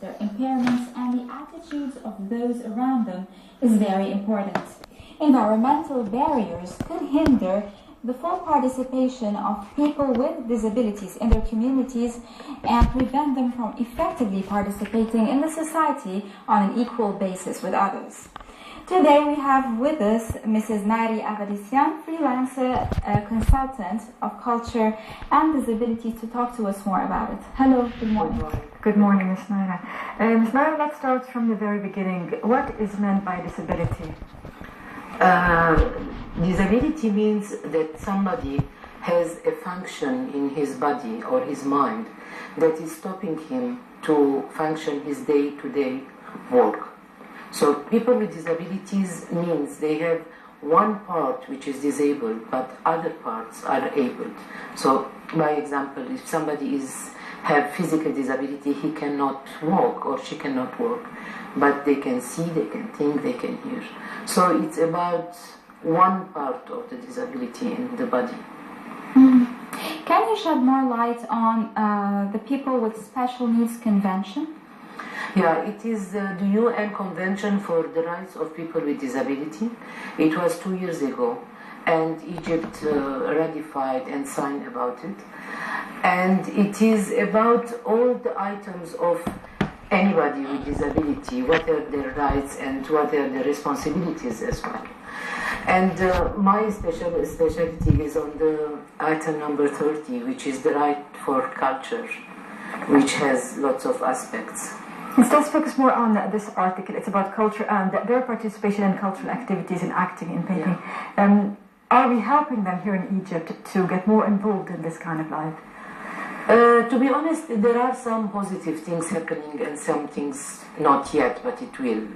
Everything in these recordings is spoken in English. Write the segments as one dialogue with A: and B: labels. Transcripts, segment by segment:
A: their impairments and the attitudes of those around them is very important. Environmental barriers could hinder the full participation of people with disabilities in their communities and prevent them from effectively participating in the society on an equal basis with others. Today we have with us Mrs. Nairy Avedissian, freelancer, consultant of culture and disability, to talk to us more about it. Hello, good morning.
B: Good morning, Ms. Naira. Ms. Naira, let's start from the very beginning. What is meant by disability?
C: Disability means that somebody has a function in his body or his mind that is stopping him to function his day-to-day work. So people with disabilities means they have one part which is disabled, but other parts are able. So, by example, if somebody have physical disability, he cannot walk or she cannot walk, but they can see, they can think, they can hear. So it's about one part of the disability in the body.
A: Can you shed more light on the People with Special Needs Convention?
C: Yeah, it is the UN Convention for the Rights of People with Disability. It was 2 years ago, and Egypt ratified and signed about it. And it is about all the items of anybody with disability, what are their rights and what are their responsibilities as well. And my specialty is on the item number 30, which is the right for culture, which has lots of aspects.
B: Let's focus more on this article. It's about culture and their participation in cultural activities, in acting, in painting. Yeah. Are we helping them here in Egypt to get more involved in this kind of life?
C: To be honest, there are some positive things happening and some things not yet, but it will.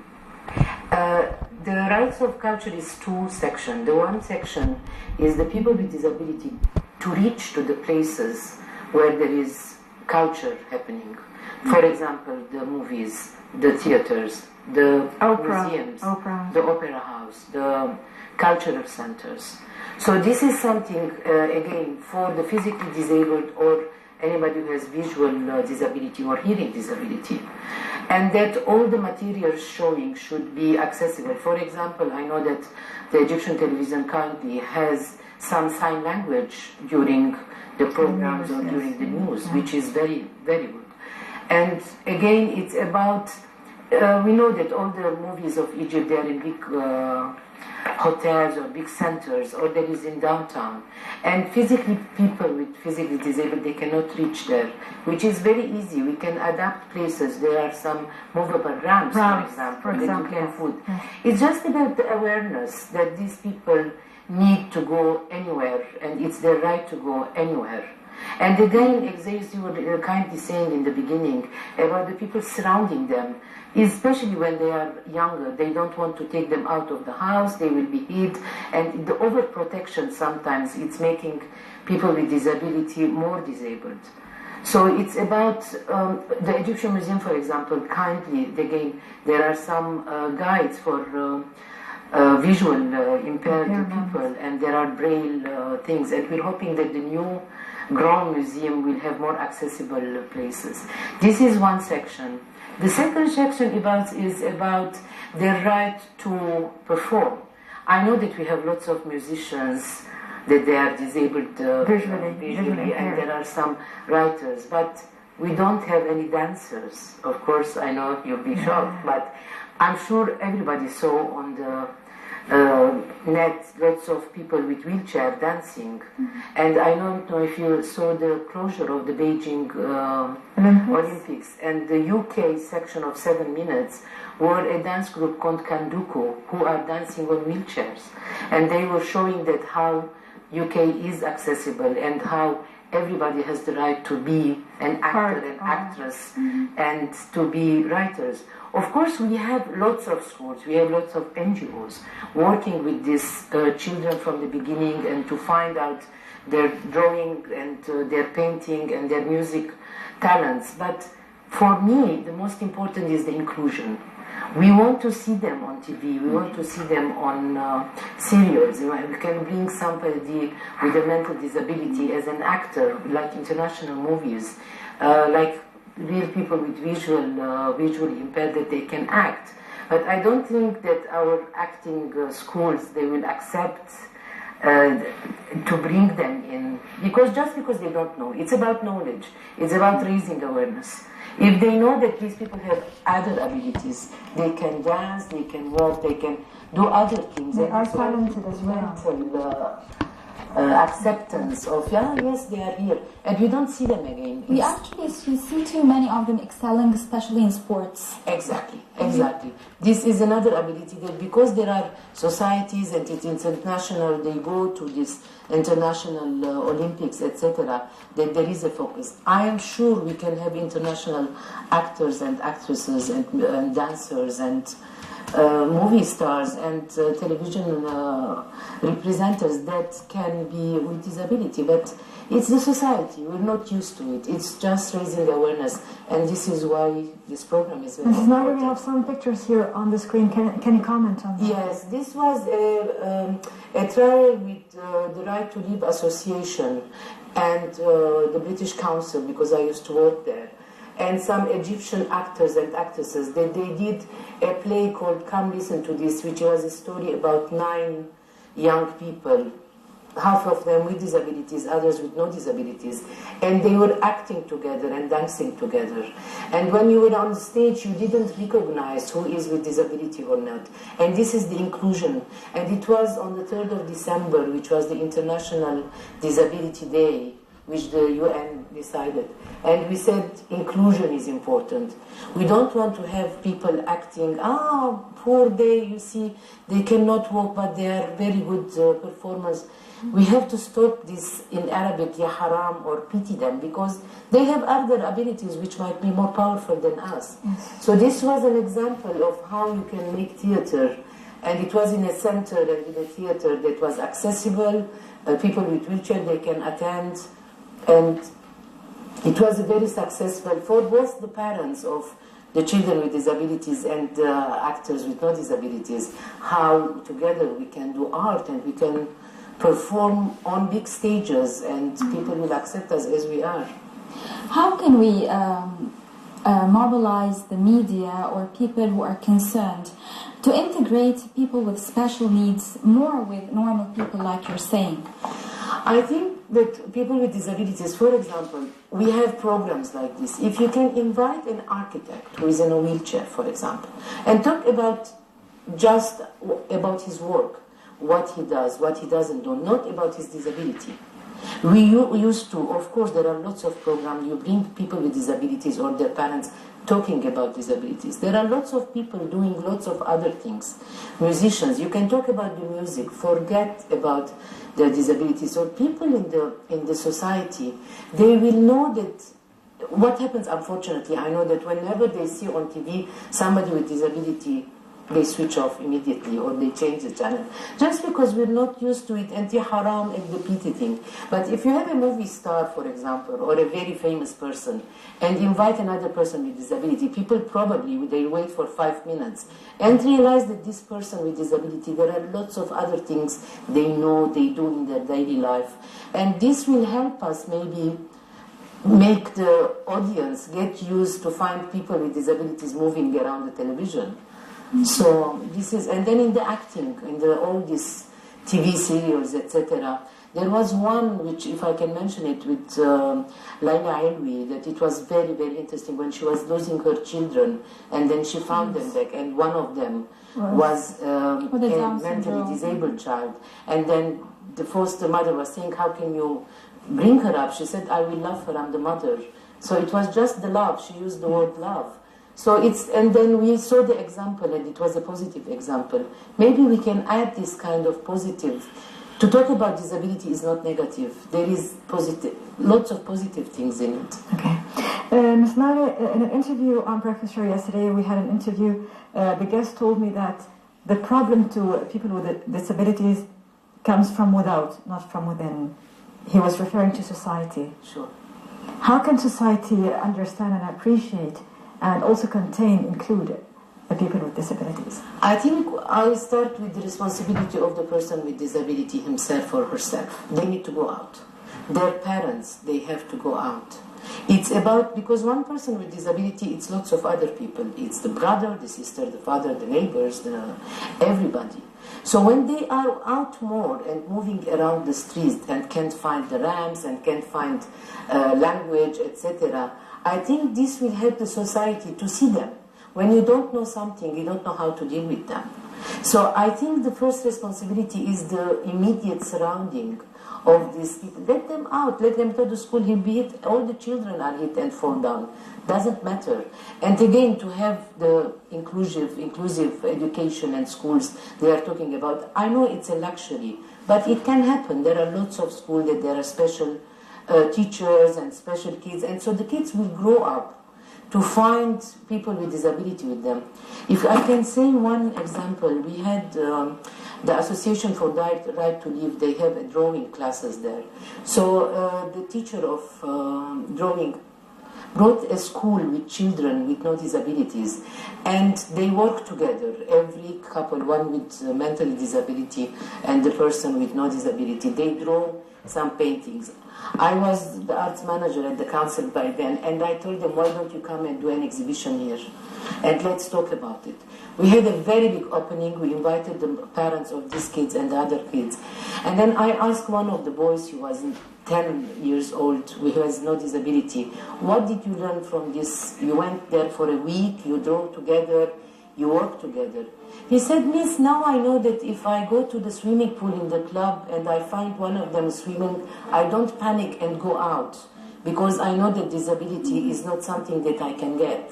C: The rights of culture is two sections. The one section is the people with disability to reach to the places where there is culture happening. For example, the movies, the theaters, the museums, the opera house, the cultural centers. So this is something, again, for the physically disabled or anybody who has visual disability or hearing disability. And that all the materials showing should be accessible. For example, I know that the Egyptian television currently has some sign language during the programs or during the news, which is very, very good. And again, it's about, we know that all the movies of Egypt, they are in big hotels or big centers, or there is in downtown. And physically, people with physically disabled, they cannot reach there, which is very easy. We can adapt places. There are some movable ramps, for example, that you can put. Yes. It's just about the awareness that these people need to go anywhere, and it's their right to go anywhere. And again, as you were kindly saying in the beginning, about the people surrounding them, especially when they are younger, they don't want to take them out of the house, they will be hit, and the overprotection sometimes, it's making people with disability more disabled. So it's about the Egyptian Museum, for example, kindly, again, there are some guides for visual impaired people, and there are braille things, and we're hoping that the new grown museum will have more accessible places. This is one section. The second section is about their right to perform. I know that we have lots of musicians that they are disabled visually, and there are some writers, but we don't have any dancers. Of course, I know you'll be shocked, but I'm sure everybody saw on the net lots of people with wheelchair dancing. And I don't know if you saw the closure of the Beijing Olympics, and the UK section of 7 Minutes were a dance group called Kanduku, who are dancing on wheelchairs, and they were showing that how UK is accessible and how everybody has the right to be an actor and actress and to be writers. Of course, we have lots of schools, we have lots of NGOs working with these children from the beginning, and to find out their drawing and their painting and their music talents. But for me, the most important is the inclusion. We want to see them on TV, we want to see them on serials. We can bring somebody with a mental disability as an actor, like international movies, like real people with visually impaired, that they can act. But I don't think that our acting schools, they will accept to bring them in, because they don't know. It's about knowledge. It's about raising awareness. If they know that these people have other abilities, they can dance, they can walk, they can do other things.
B: They are talented as well.
C: Acceptance of, yes, they are here, and we don't see them again.
A: We actually see too many of them excelling, especially in sports.
C: Exactly. This is another ability that, because there are societies and it's international, they go to this international Olympics, etc., that there is a focus. I am sure we can have international actors and actresses and dancers and movie stars and television representatives that can be with disability, but it's the society. We're not used to it. It's just raising awareness, and this is why this program is very important.
B: Now we have some pictures here on the screen. Can you comment on that?
C: Yes, this was a trial with the Right to Live Association and the British Council, because I used to work there, and some Egyptian actors and actresses. They did a play called Come Listen to This, which was a story about 9 young people, half of them with disabilities, others with no disabilities, and they were acting together and dancing together. And when you were on the stage, you didn't recognize who is with disability or not. And this is the inclusion. And it was on the 3rd of December, which was the International Disability Day, which the UN decided. And we said inclusion is important. We don't want to have people acting, poor they, you see, they cannot walk, but they are very good performers. We have to stop this in Arabic, ya haram, or pity them, because they have other abilities which might be more powerful than us. Yes. So this was an example of how you can make theater. And it was in a center and in a theater that was accessible. People with wheelchair, they can attend. And it was very successful for both the parents of the children with disabilities and actors with no disabilities, how together we can do art and we can perform on big stages and people will accept us as we are.
A: How can we mobilize the media or people who are concerned to integrate people with special needs more with normal people, like you're saying?
C: I think that people with disabilities, for example, we have programs like this. If you can invite an architect who is in a wheelchair, for example, and talk about just about his work, what he does, what he doesn't do, not about his disability. We used to, of course, there are lots of programs. You bring people with disabilities or their parents talking about disabilities. There are lots of people doing lots of other things. Musicians, you can talk about the music, forget about their disabilities. Or people in the society, they will know that what happens, unfortunately, I know that whenever they see on TV somebody with disability, they switch off immediately or they change the channel. Just because we're not used to it, anti-haram and the pity thing. But if you have a movie star, for example, or a very famous person, and invite another person with disability, people probably, they wait for 5 minutes and realize that this person with disability, there are lots of other things they know, they do in their daily life. And this will help us maybe make the audience get used to find people with disabilities moving around the television. So this is, and then in the acting, in all these TV serials, etc., there was one which, if I can mention it, with Nairy Avedissian, that it was very, very interesting when she was losing her children, and then she found them back, and one of them was a mentally disabled child, and then the foster mother was saying, how can you bring her up? She said, I will love her, I'm the mother. So it was just the love, she used the word love. So and then we saw the example, and it was a positive example. Maybe we can add this kind of positive. To talk about disability is not negative. There is lots of positive things in it.
B: Okay. Ms. Nairy, in an interview on Breakfast Show yesterday, we had an interview. The guest told me that the problem to people with disabilities comes from without, not from within. He was referring to society.
C: Sure.
B: How can society understand and appreciate and also include the people with disabilities?
C: I think I'll start with the responsibility of the person with disability himself or herself. They need to go out. Their parents, they have to go out. It's about, because one person with disability, it's lots of other people. It's the brother, the sister, the father, the neighbors, everybody. So when they are out more and moving around the streets and can't find the ramps and can't find language, etc., I think this will help the society to see them. When you don't know something, you don't know how to deal with them. So I think the first responsibility is the immediate surrounding of these people. Let them out, let them go to school, he'll be hit, all the children are hit and fall down. Doesn't matter. And again, to have the inclusive education and schools they are talking about, I know it's a luxury, but it can happen. There are lots of schools that there are special teachers and special kids, and so the kids will grow up to find people with disability with them. If I can say one example, we had the Association for Right to Live, they have drawing classes there. So the teacher of drawing brought a school with children with no disabilities, and they work together, every couple, one with mental disability and the person with no disability. They draw some paintings. I was the arts manager at the council by then, and I told them, why don't you come and do an exhibition here? And let's talk about it. We had a very big opening. We invited the parents of these kids and the other kids. And then I asked one of the boys, who was 10 years old, who has no disability, what did you learn from this? You went there for a week, you drove together, you worked together. He said, Miss, now I know that if I go to the swimming pool in the club and I find one of them swimming, I don't panic and go out, because I know that disability is not something that I can get.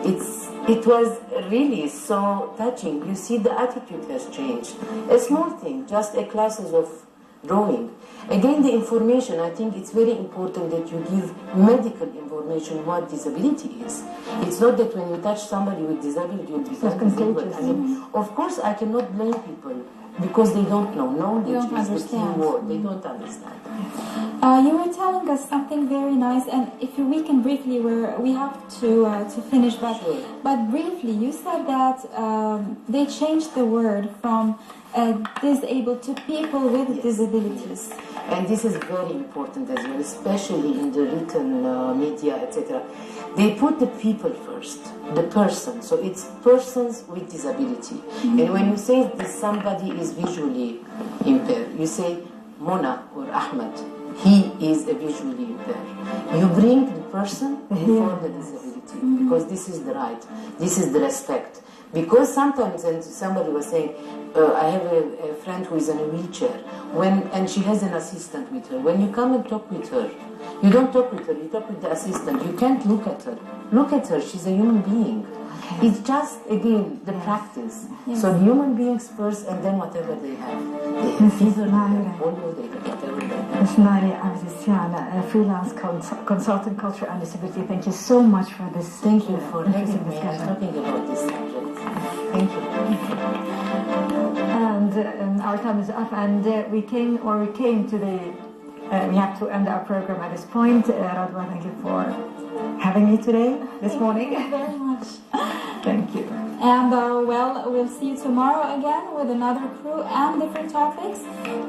C: It was really so touching. You see, the attitude has changed. A small thing, just a classes of drawing. Again, the information, I think it's very important that you give medical information what disability is. It's not that when you touch somebody with disability, you'll become disabled. I mean, of course, I cannot blame people because they don't know. Knowledge is the key word. They don't understand.
A: You were telling us something very nice, and if we can briefly, we have to finish, but
C: Sure.
A: But briefly, you said that they changed the word from disabled to people with disabilities.
C: And this is very important as well, especially in the written media, etc. They put the people first, the person. So it's persons with disability. Mm-hmm. And when you say that somebody is visually impaired, you say Mona or Ahmed, he is a visually impaired. You bring the person before the disability, because this is the right, this is the respect. Because sometimes, and somebody was saying, I have a friend who is in a wheelchair, and she has an assistant with her. When you come and talk with her, you don't talk with her, you talk with the assistant. You can't look at her. Look at her, she's a human being. Okay. It's just, again, the practice. Yes. So human beings first, and then whatever they have. They have fever, they have polio, they have whatever they have.
B: Ms. Nairy Avedissian, a freelance consultant, culture and disability, thank you so much for this.
C: Thank you for having me and talking about this subject. Thank you.
B: And our time is up, and we came to the. We have to end our program at this point. Radwa, thank you for having me today, this morning.
A: Thank you very much.
B: Thank you.
A: And we'll see you tomorrow again with another crew and different topics.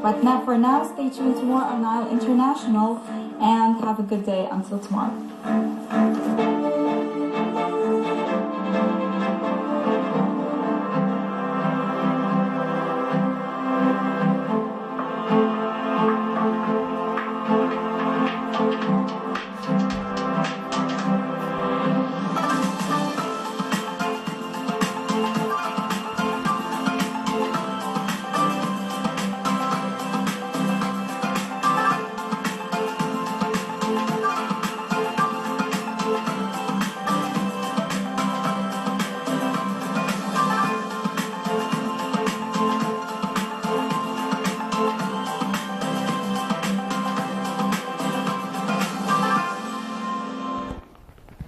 A: But now, for now, stay tuned to more on Nile International, and have a good day until tomorrow.